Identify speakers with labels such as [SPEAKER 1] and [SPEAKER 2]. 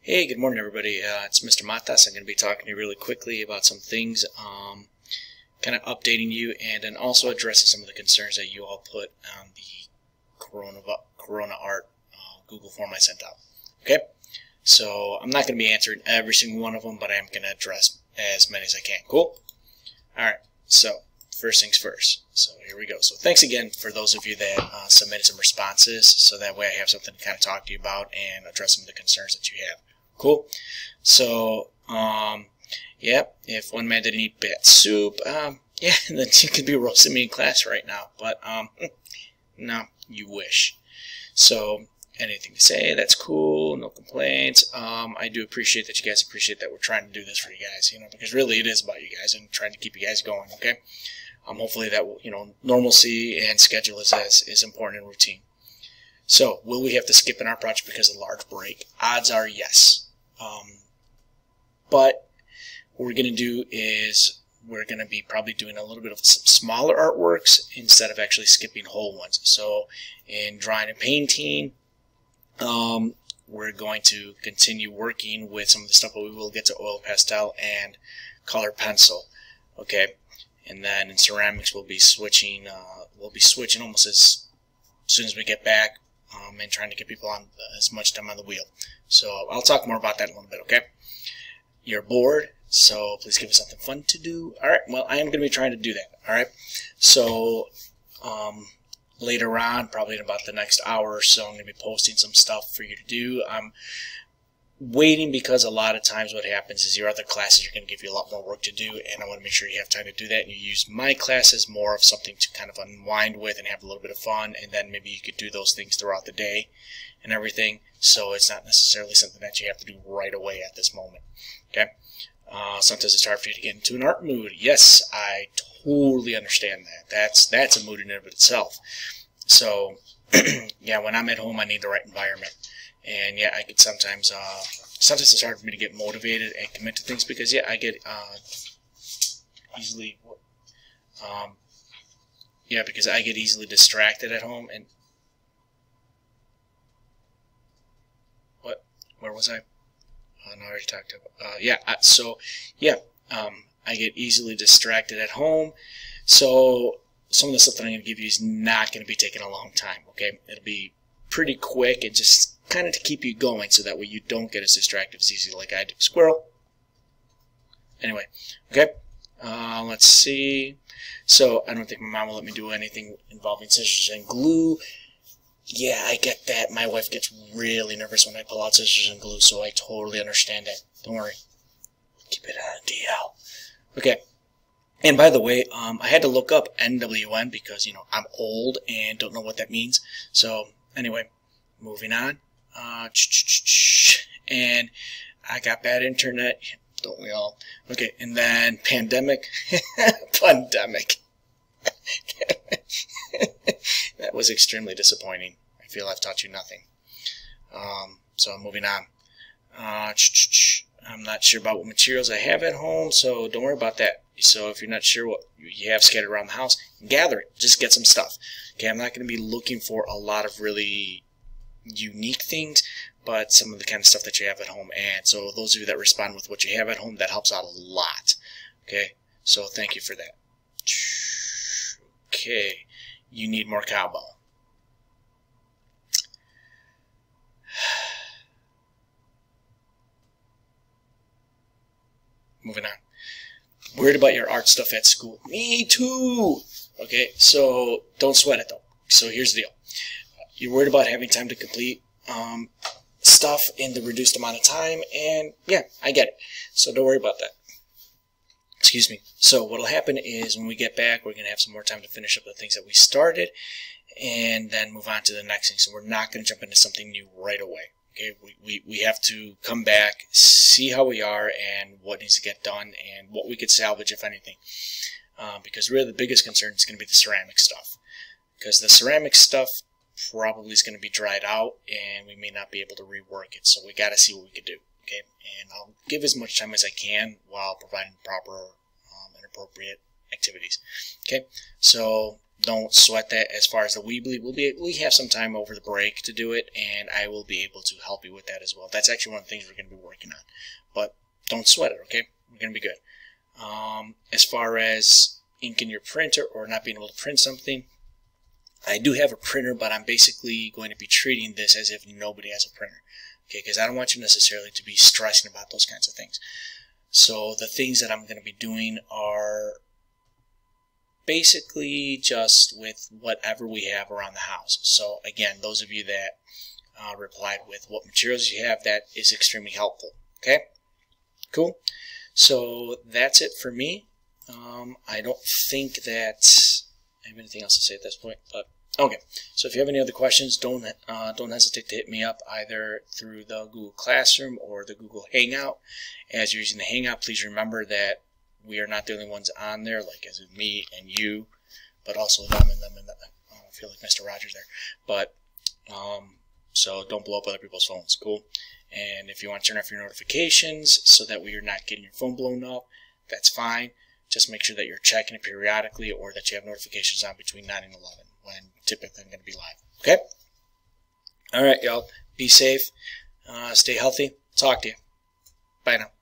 [SPEAKER 1] Hey, good morning, everybody. It's Mr. Matas. I'm going to be talking to you really quickly about some things, kind of updating you, and then also addressing some of the concerns that you all put on the Corona Art Google form I sent out. Okay? So I'm not going to be answering every single one of them, but I am going to address as many as I can. Cool? Alright, so first things first. So here we go. So thanks again for those of you that submitted some responses, so that way I have something to kind of talk to you about and address some of the concerns that you have. Cool. So, yeah, if one man didn't eat bat soup, yeah, then you could be roasting me in class right now. But, no, you wish. So, anything to say, that's cool, no complaints. I do appreciate that you guys appreciate that we're trying to do this for you guys, because really it is about you guys and trying to keep you guys going, okay? Hopefully that, normalcy and schedule is important and routine. So, will we have to skip an art project because of a large break? Odds are yes. But what we're going to do is we're going to be probably doing a little bit of some smaller artworks instead of actually skipping whole ones. So, in drawing and painting, we're going to continue working with some of the stuff, but we will get to oil pastel and color pencil. Okay, and then in ceramics we'll be switching almost as soon as we get back. And trying to get people on as much time on the wheel. So I'll talk more about that in a little bit, okay? You're bored, so please give us something fun to do. Alright, well, I am going to be trying to do that, alright? So, later on, probably in about the next hour or so, I'm going to be posting some stuff for you to do. I'm waiting because a lot of times what happens is your other classes are going to give you a lot more work to do, and I want to make sure you have time to do that, and you use my classes more of something to kind of unwind with and have a little bit of fun, and then maybe you could do those things throughout the day and everything, so it's not necessarily something that you have to do right away at this moment. Okay? Sometimes it's hard for you to get into an art mood. Yes, I totally understand that. That's a mood in and of itself. So, yeah, when I'm at home, I need the right environment. And yeah, I could sometimes it's hard for me to get motivated and commit to things because yeah, I get easily because I get easily distracted at home. And where was I? No, I already talked about I get easily distracted at home. So some of the stuff that I'm going to give you is not going to be taking a long time. Okay, it'll be pretty quick and just kind of to keep you going so that way you don't get as distracted as easy like I do. Squirrel. Anyway, okay. Let's see. So I don't think my mom will let me do anything involving scissors and glue. Yeah, I get that. My wife gets really nervous when I pull out scissors and glue, so I totally understand that. Don't worry. Keep it on DL. Okay. And by the way, I had to look up NWN because, I'm old and don't know what that means. So anyway, moving on. And I got bad internet, don't we all? Okay, and then pandemic. Pandemic. That was extremely disappointing. I feel I've taught you nothing. So moving on. I'm not sure about what materials I have at home, so don't worry about that. So if you're not sure what you have scattered around the house, gather it. Just get some stuff. Okay, I'm not going to be looking for a lot of really unique things, but some of the kind of stuff that you have at home. And so those of you that respond with what you have at home, that helps out a lot. Okay, so thank you for that. Okay, you need more cowbell. Moving on. Worried about your art stuff at school? Me too. Okay, so don't sweat it though. So here's the deal. You're worried about having time to complete stuff in the reduced amount of time, and yeah, I get it. So don't worry about that. Excuse me. So what'll happen is when we get back, we're going to have some more time to finish up the things that we started, and then move on to the next thing. So we're not going to jump into something new right away. Okay, we have to come back, see how we are, and what needs to get done, and what we could salvage, if anything. Because really the biggest concern is going to be the ceramic stuff. Because the ceramic stuff probably is going to be dried out, and we may not be able to rework it. So we got to see what we can do. Okay, and I'll give as much time as I can while providing proper and appropriate activities. Okay, so don't sweat that. As far as the Weebly, we have some time over the break to do it, and I will be able to help you with that as well. That's actually one of the things we're going to be working on. But don't sweat it, okay? We're going to be good. As far as ink in your printer or not being able to print something, I do have a printer, but I'm basically going to be treating this as if nobody has a printer, okay? Because I don't want you necessarily to be stressing about those kinds of things. So the things that I'm going to be doing are basically just with whatever we have around the house. So again, those of you that replied with what materials you have, that is extremely helpful. Okay, cool. So that's it for me. I don't think that I have anything else to say at this point, but okay. So if you have any other questions, don't hesitate to hit me up either through the Google Classroom or the Google Hangout. As you're using the Hangout, please remember that we are not the only ones on there, like as in me and you, but also them and them and them. I feel like Mr. Rogers there. But so don't blow up other people's phones. Cool. And if you want to turn off your notifications so that way you're not getting your phone blown up, that's fine. Just make sure that you're checking it periodically or that you have notifications on between 9 and 11 when typically I'm going to be live. Okay? All right, y'all. Be safe. Stay healthy. Talk to you. Bye now.